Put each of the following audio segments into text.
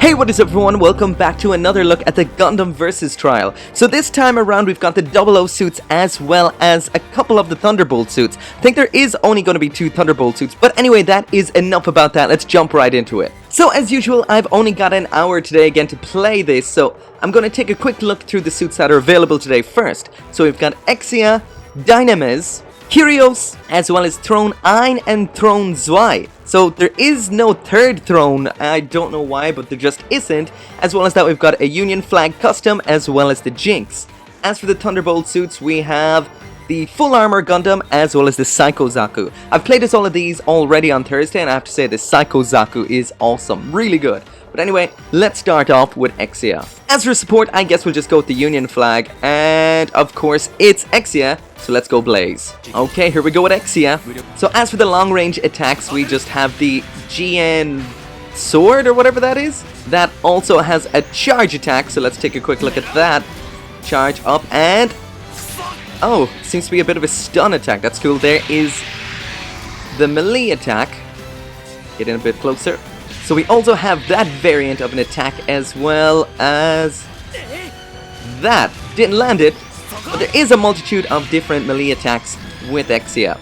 Hey, what is up everyone? Welcome back to another look at the Gundam Versus trial. So this time around we've got the 00 suits as well as a couple of the Thunderbolt suits. I think there is only going to be 2 Thunderbolt suits, but anyway, that is enough about that. Let's jump right into it. So as usual, I've only got an hour today again to play this, so I'm going to take a quick look through the suits that are available today first. So we've got Exia, Dynames, Kyrios, as well as Throne Ein and Throne Zwei. So there is no third throne, I don't know why, but there just isn't. As well as that, we've got a Union Flag Custom, as well as the Jinx. As for the Thunderbolt suits, we have the Full Armor Gundam, as well as the Psycho Zaku. I've played as all of these already on Thursday, and I have to say the Psycho Zaku is awesome, really good. But anyway, let's start off with Exia. As for support, I guess we'll just go with the Union Flag, and of course, it's Exia, so let's go Blaze. Okay, here we go with Exia. So as for the long-range attacks, we just have the GN Sword, or whatever that is. That also has a charge attack, so let's take a quick look at that. Charge up, and... oh, seems to be a bit of a stun attack, that's cool. There is the melee attack. Get in a bit closer. So we also have that variant of an attack as well as that. Didn't land it, but there is a multitude of different melee attacks with Exia.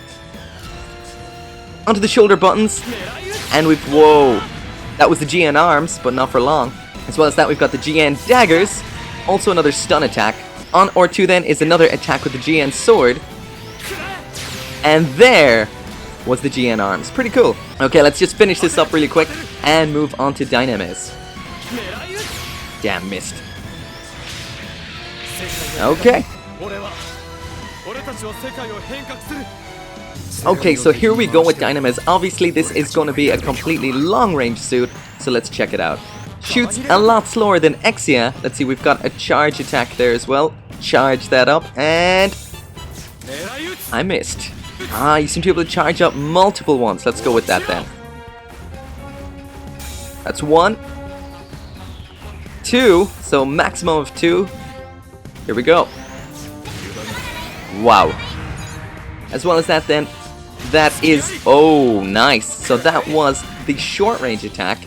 Onto the shoulder buttons, and we've... whoa! That was the GN arms, but not for long. As well as that, we've got the GN daggers, also another stun attack. On R2 then is another attack with the GN sword. And there was the GN arms. Pretty cool. Okay, let's just finish this up really quick and move on to Dynames. Damn, missed. Okay. Okay, so here we go with Dynames. Obviously, this is going to be a completely long-range suit, so let's check it out. Shoots a lot slower than Exia. Let's see, we've got a charge attack there as well. Charge that up, and... I missed. Ah, you seem to be able to charge up multiple ones. Let's go with that then. That's 1. 2, so maximum of 2. Here we go. Wow. As well as that then, that is... oh, nice. So that was the short range attack.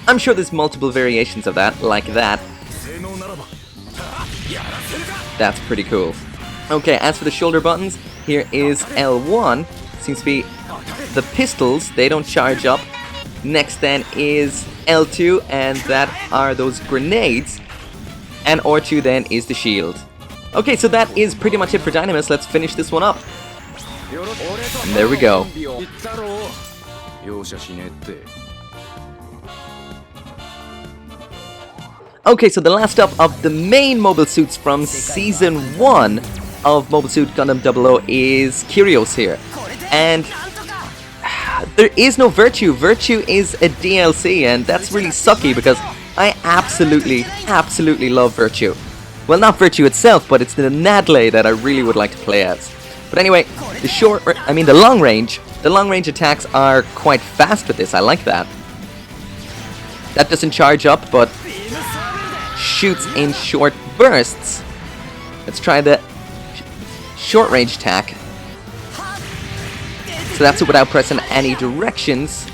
I'm sure there's multiple variations of that, like that. That's pretty cool. Okay, as for the shoulder buttons, here is L1. Seems to be the pistols, they don't charge up. Next then is L2, and that are those grenades. And R2 then is the shield. Okay, so that is pretty much it for Dynames. Let's finish this one up. And there we go. Okay, so the last up of the main mobile suits from Season 1 of Mobile Suit Gundam 00 is Kyrios here. And there is no Virtue. Virtue is a DLC, and that's really sucky because I absolutely love Virtue. Well, not Virtue itself, but it's the Nadle that I really would like to play as. But anyway, the long range attacks are quite fast with this. I like that. That doesn't charge up, but shoots in short bursts. Let's try the short range attack. So that's it without pressing any directions.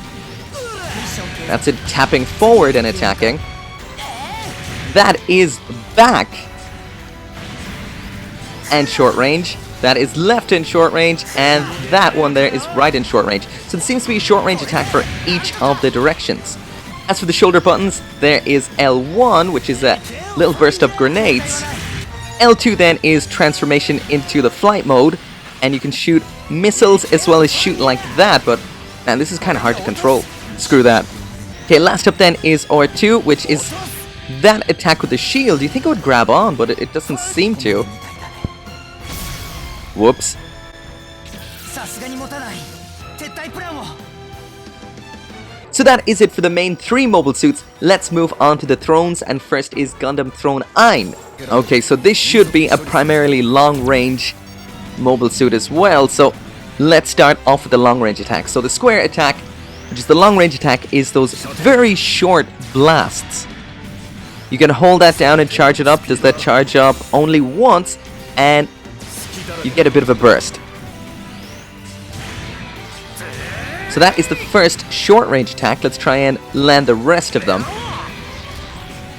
That's it tapping forward and attacking. That is back and short range. That is left in short range, and that one there is right in short range. So there seems to be a short range attack for each of the directions. As for the shoulder buttons, there is L1, which is a little burst of grenades. L2 then is transformation into the flight mode, and you can shoot missiles as well as shoot like that, but man, this is kind of hard to control. Screw that. Okay, last up then is R2, which is that attack with the shield. You think it would grab on, but it doesn't seem to. Whoops. So that is it for the main 3 mobile suits. Let's move on to the thrones, and first is Gundam Throne Ein. Okay, so this should be a primarily long-range mobile suit as well, so let's start off with the long-range attack. So the square attack, which is the long-range attack, is those very short blasts. You can hold that down and charge it up. Does that charge up only once, and you get a bit of a burst. So that is the first short range attack. Let's try and land the rest of them.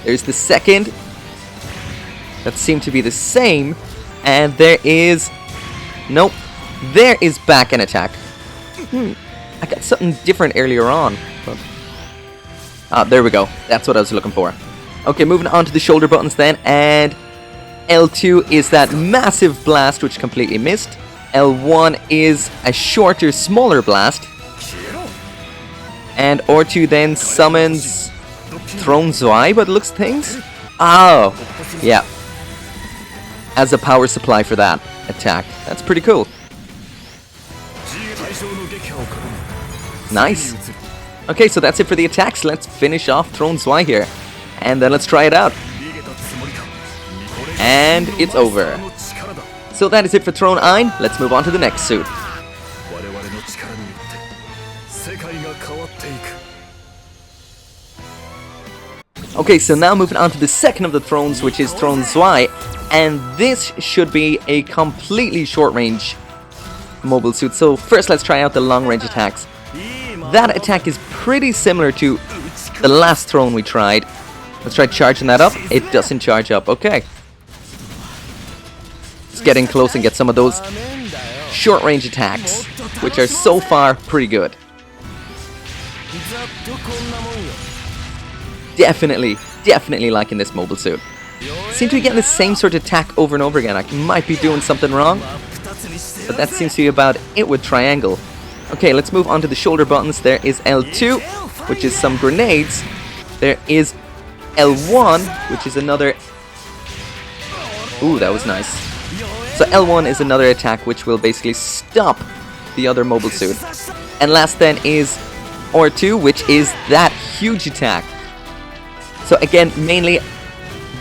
There's the second. That seemed to be the same. And there is... Nope. There is back an attack. I got something different earlier on. But... there we go. That's what I was looking for. Okay, moving on to the shoulder buttons then. And L2 is that massive blast which completely missed. L1 is a shorter, smaller blast. And R2 then summons Zwei, but looks things. Oh, yeah. As a power supply for that attack. That's pretty cool. Nice. Okay, so that's it for the attacks. Let's finish off Zwei here. And then let's try it out. And it's over. So that is it for Throne Ein. Let's move on to the next suit. Okay, so now moving on to the second of the thrones, which is Throne Zwei. And this should be a completely short-range mobile suit. So first let's try out the long-range attacks. That attack is pretty similar to the last throne we tried. Let's try charging that up. It doesn't charge up. Okay. Let's get in close and get some of those short-range attacks, which are so far pretty good. Definitely liking this mobile suit. Seem to be getting the same sort of attack over and over again. I might be doing something wrong, but that seems to be about it with Triangle. Okay, let's move on to the shoulder buttons. There is L2, which is some grenades. There is L1, which is another... Ooh, that was nice. So L1 is another attack which will basically stop the other mobile suit. And last then is R2, which is that huge attack. So again, mainly,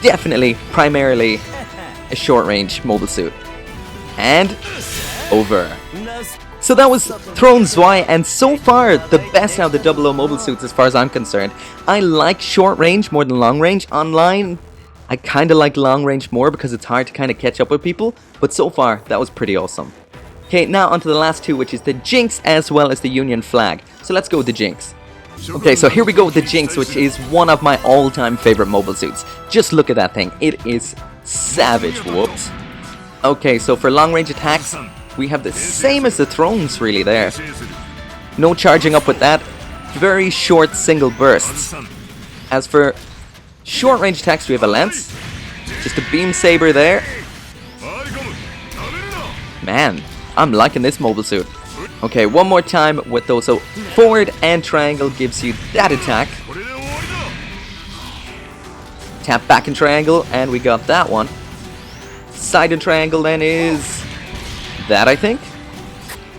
definitely, primarily a short-range mobile suit. And over. So that was Throne Zwei, and so far the best out of the 00 mobile suits as far as I'm concerned. I like short range more than long range. Online, I kind of like long range more because it's hard to kind of catch up with people. But so far, that was pretty awesome. Okay, now onto the last two, which is the Jinx as well as the Union Flag. So let's go with the Jinx. Okay, so here we go with the Jinx, which is one of my all-time favorite mobile suits. Just look at that thing. It is savage. Whoops. Okay, so for long-range attacks, we have the same as the Thrones really there. No charging up with that. Very short single bursts. As for short-range attacks, we have a Lance. Just a Beam Saber there. Man, I'm liking this mobile suit. Okay, one more time with those. So forward and triangle gives you that attack. Tap back and triangle, and we got that one. Side and triangle then is that, I think.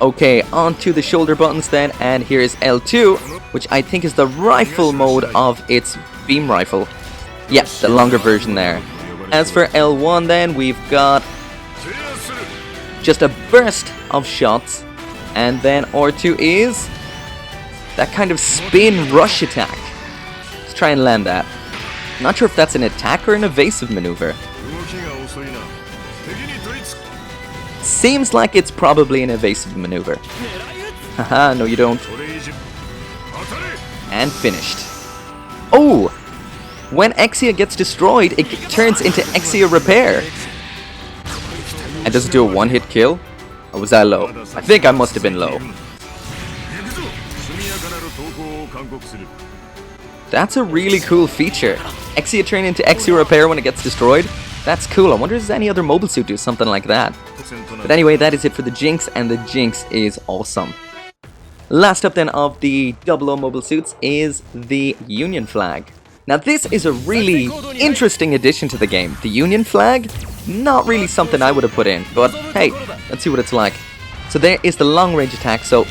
Okay, onto the shoulder buttons then, and here is L2, which I think is the rifle mode of its beam rifle. Yep, the longer version there. As for L1 then, we've got just a burst of shots. And then R2 is that kind of spin rush attack. Let's try and land that. Not sure if that's an attack or an evasive maneuver. Seems like it's probably an evasive maneuver. Haha, no you don't. And finished. Oh! When Exia gets destroyed, it turns into Exia Repair. And does it do a one-hit kill? Or was that low? I think I must have been low. That's a really cool feature. Exia turn into Exia Repair when it gets destroyed. That's cool. I wonder if any other mobile suit do something like that. But anyway, that is it for the Jinx, and the Jinx is awesome. Last up then of the 00 mobile suits is the Union Flag. Now this is a really interesting addition to the game. The Union Flag, not really something I would have put in, but hey, let's see what it's like. So there is the long range attack, so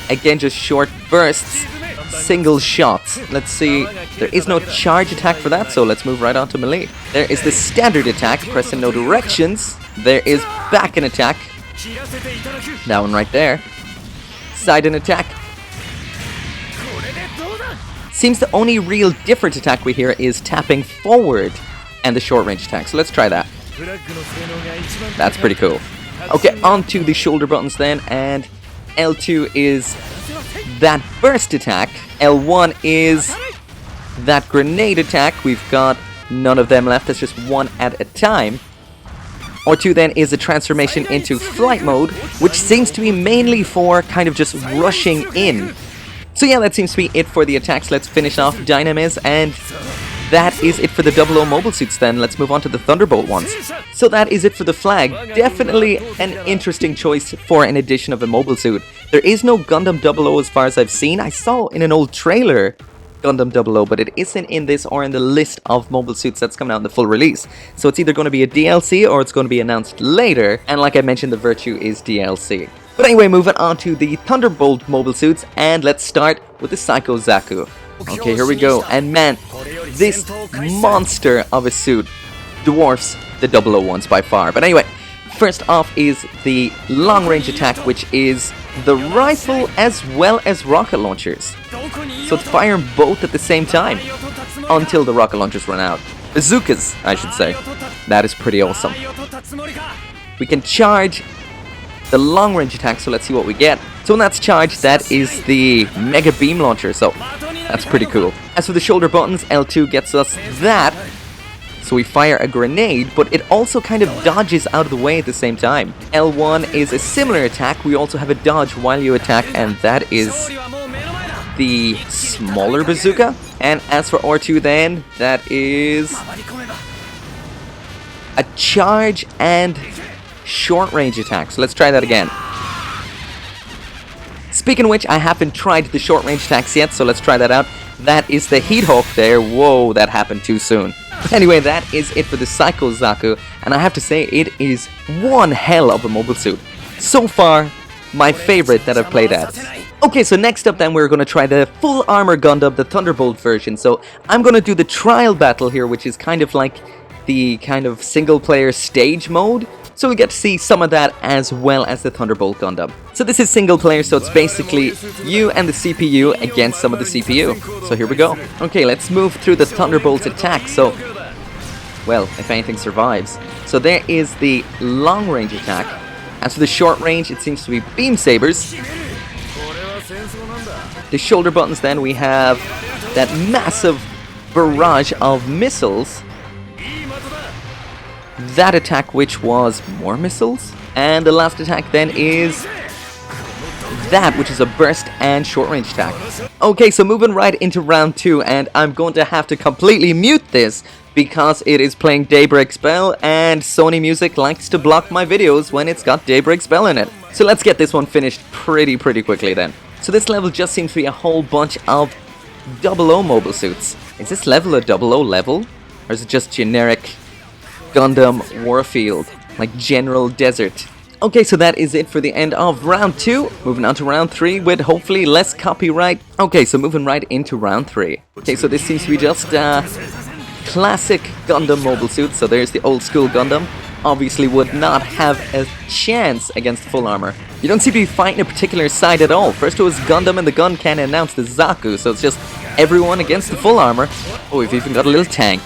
again just short bursts, single shots. Let's see, there is no charge attack for that, so let's move right on to melee. There is the standard attack, press in no directions. There is back and attack. That one right there. Side and attack. Seems the only real different attack we hear is tapping forward and the short range attack. So let's try that. That's pretty cool. Okay, on to the shoulder buttons then, and L2 is that burst attack. L1 is that grenade attack. We've got none of them left. That's just one at a time. R2 then is a transformation into flight mode, which seems to be mainly for kind of just rushing in. So yeah, that seems to be it for the attacks. Let's finish off Dynames, and that is it for the 00 mobile suits then. Let's move on to the Thunderbolt ones. So that is it for the flag. Definitely an interesting choice for an addition of a mobile suit. There is no Gundam 00 as far as I've seen. I saw in an old trailer Gundam 00, but it isn't in this or in the list of mobile suits that's coming out in the full release. So it's either going to be a DLC or it's going to be announced later. And like I mentioned, the Virtue is DLC. But anyway, moving on to the Thunderbolt mobile suits, and let's start with the Psycho Zaku. Okay, here we go, and man, this monster of a suit dwarfs the 00 ones by far. But anyway, first off is the long range attack, which is the rifle as well as rocket launchers. So it's firing both at the same time until the rocket launchers run out. Bazookas, I should say. That is pretty awesome. We can charge the long range attack, so let's see what we get. So when that's charged, that is the Mega Beam Launcher, so that's pretty cool. As for the shoulder buttons, L2 gets us that. So we fire a grenade, but it also kind of dodges out of the way at the same time. L1 is a similar attack. We also have a dodge while you attack, and that is the smaller bazooka. And as for R2 then, that is a charge and short range attack. So let's try that again. Speaking of which, I haven't tried the short range attacks yet, so let's try that out. That is the Heat Hawk there. Whoa, that happened too soon. Anyway, that is it for the Psycho Zaku, and I have to say it is one hell of a mobile suit. So far, my favorite that I've played at. Okay, so next up then we're going to try the full armor Gundam, the Thunderbolt version. So I'm going to do the trial battle here, which is kind of like the kind of single player stage mode. So we get to see some of that as well as the Thunderbolt Gundam. So this is single player, so it's basically you and the CPU against some of the CPU. So here we go. Okay, let's move through the Thunderbolt attack. So, well, if anything survives. So there is the long range attack. As for the short range, it seems to be beam sabers. The shoulder buttons then, we have that massive barrage of missiles. That attack, which was more missiles. And the last attack then is that, which is a burst and short range attack. Okay, so moving right into round 2, and I'm going to have to completely mute this because it is playing Daybreak Spell, and Sony Music likes to block my videos when it's got Daybreak Spell in it. So let's get this one finished pretty quickly then. So this level just seems to be a whole bunch of 00 mobile suits. Is this level a 00 level? Or is it just generic Gundam Warfield, like General Desert? Okay, so that is it for the end of round 2. Moving on to round 3 with hopefully less copyright. Okay, so moving right into round 3. Okay, so this seems to be just classic Gundam mobile suits. So there's the old school Gundam. Obviously would not have a chance against full armor. You don't seem to be fighting a particular side at all. First it was Gundam and the gun can announce the Zaku, so it's just everyone against the full armor. Oh, we've even got a little tank.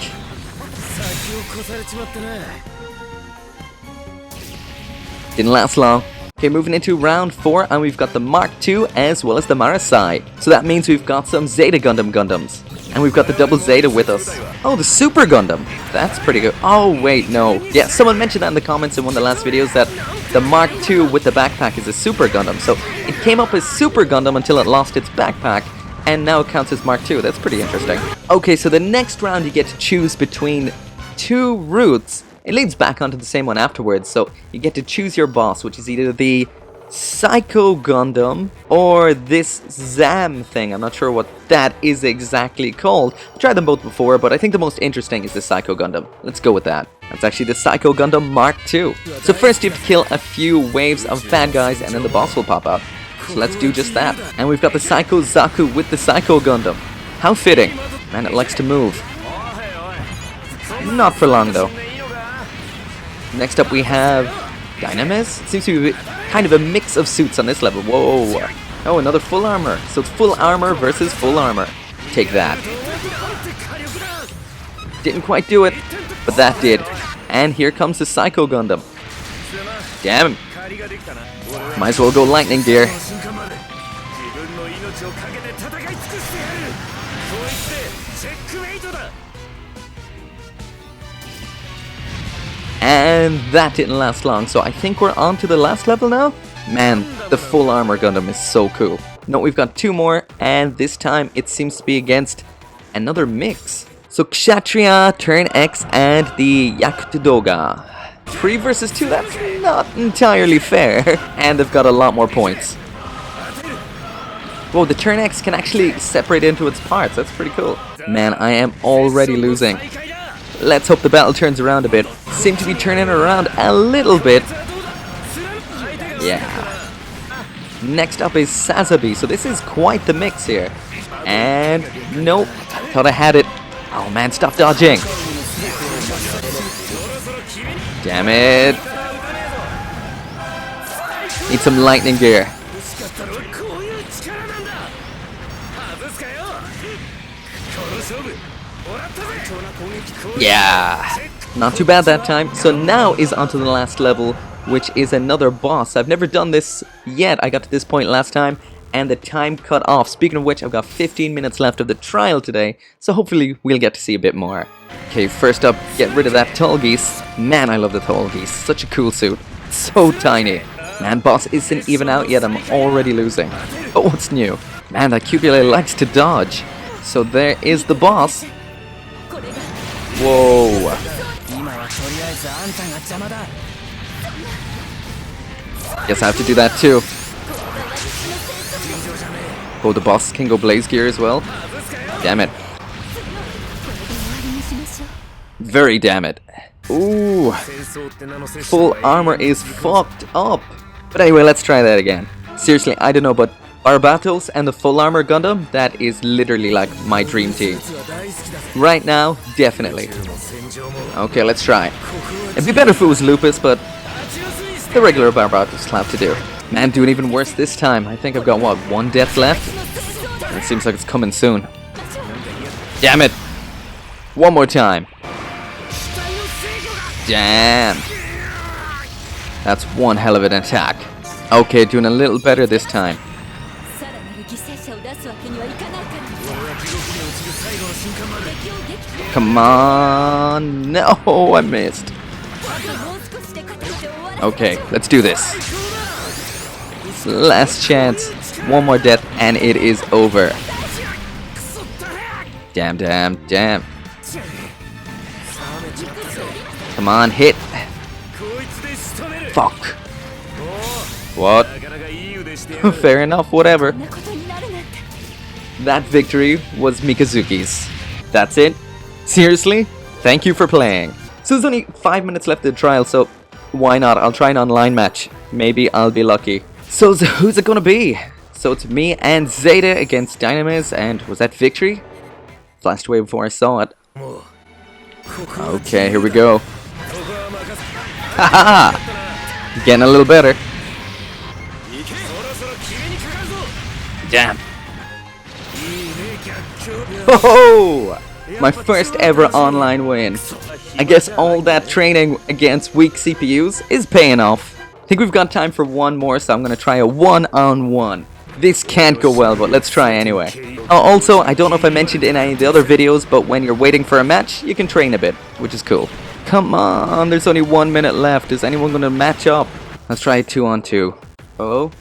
Didn't last long. Okay, moving into round 4, and we've got the Mark II as well as the Marasai. So that means we've got some Zeta Gundams. And we've got the double Zeta with us. Oh, the Super Gundam. That's pretty good. Oh, wait, no. Yeah, someone mentioned that in the comments in one of the last videos that the Mark II with the backpack is a Super Gundam. So it came up as Super Gundam until it lost its backpack, and now it counts as Mark II. That's pretty interesting. Okay, so the next round you get to choose between 2 routes. It leads back onto the same one afterwards, so you get to choose your boss, which is either the Psycho Gundam or this Zam thing. I'm not sure what that is exactly called. I've tried them both before, but I think the most interesting is the Psycho Gundam. Let's go with that. That's actually the Psycho Gundam Mark II. So first you have to kill a few waves of bad guys and then the boss will pop out. So let's do just that. And we've got the Psycho Zaku with the Psycho Gundam. How fitting. Man, it likes to move. Not for long though. Next up we have Dynames. It seems to be kind of a mix of suits on this level. Whoa. Oh, another full armor. So it's full armor versus full armor. Take that. Didn't quite do it, but that did. And here comes the Psycho Gundam. Damn. Might as well go lightning gear. And that didn't last long, so I think we're on to the last level now? Man, the full armor Gundam is so cool. No, we've got 2 more, and this time it seems to be against another mix. So Kshatriya, Turn X, and the Yakutudoga. 3 versus 2, that's not entirely fair. And they've got a lot more points. Whoa, the Turn X can actually separate into its parts, that's pretty cool. Man, I am already losing. Let's hope the battle turns around a bit. Seem to be turning around a little bit. Yeah. Next up is Sazabi, so this is quite the mix here. And nope, thought I had it. Oh man, stop dodging. Damn it. Need some lightning gear. Yeah, not too bad that time. So now is onto the last level, which is another boss. I've never done this yet. I got to this point last time and the time cut off. Speaking of which, I've got 15 minutes left of the trial today, so hopefully we'll get to see a bit more. Okay, first up, get rid of that tall geese. Man, I love the tall geese. Such a cool suit. So tiny. Man, boss isn't even out yet. I'm already losing. But what's new? Man, that Cubula likes to dodge. So there is the boss. Whoa. Guess I have to do that too. Oh, the boss can go blaze gear as well. Damn it. Very damn it. Ooh. Full armor is fucked up. But anyway, let's try that again. Seriously, I don't know, but Barbatos and the full armor Gundam, that is literally like my dream team. Right now, definitely. Okay, let's try. It'd be better if it was Lupus, but the regular Barbatos will have to do. Man, doing even worse this time. I think I've got, what, 1 death left? And it seems like it's coming soon. Damn it! One more time. Damn. That's one hell of an attack. Okay, doing a little better this time. Come on. No, I missed. Okay, let's do this. Last chance. One more death and it is over. Damn, damn, damn. Come on, hit. Fuck. What? Fair enough, whatever. That victory was Mikazuki's. That's it? Seriously? Thank you for playing. So there's only 5 minutes left of the trial, so why not? I'll try an online match. Maybe I'll be lucky. So who's it gonna be? So it's me and Zeta against Dynames, and was that victory? Flashed away before I saw it. Okay, here we go. Haha! Getting a little better. Damn. Oh! My first ever online win. I guess all that training against weak CPUs is paying off. I think we've got time for one more, so I'm gonna try a one-on-one. This can't go well, but let's try anyway. Also, I don't know if I mentioned in any of the other videos, but when you're waiting for a match, you can train a bit, which is cool. Come on, there's only 1 minute left. Is anyone gonna match up? Let's try 2-on-2. Oh.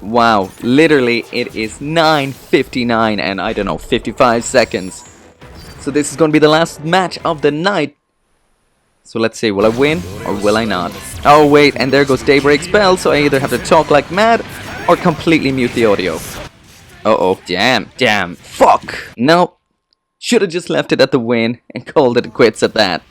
Wow, literally it is 9:59 and I don't know, 55 seconds. So this is gonna be the last match of the night. So let's see, will I win or will I not? Oh wait, and there goes Daybreak's bell, so I either have to talk like mad or completely mute the audio. Uh-oh, damn, fuck! Nope. Should've just left it at the win and called it quits at that.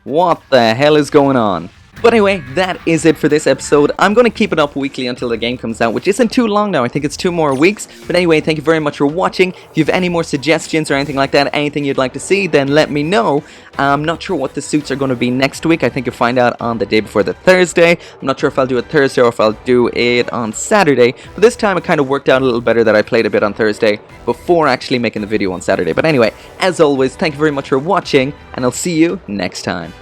What the hell is going on? But anyway, that is it for this episode. I'm going to keep it up weekly until the game comes out, which isn't too long now. I think it's 2 more weeks. But anyway, thank you very much for watching. If you have any more suggestions or anything like that, anything you'd like to see, then let me know. I'm not sure what the suits are going to be next week. I think you'll find out on the day before the Thursday. I'm not sure if I'll do it Thursday or if I'll do it on Saturday. But this time it kind of worked out a little better that I played a bit on Thursday before actually making the video on Saturday. But anyway, as always, thank you very much for watching, and I'll see you next time.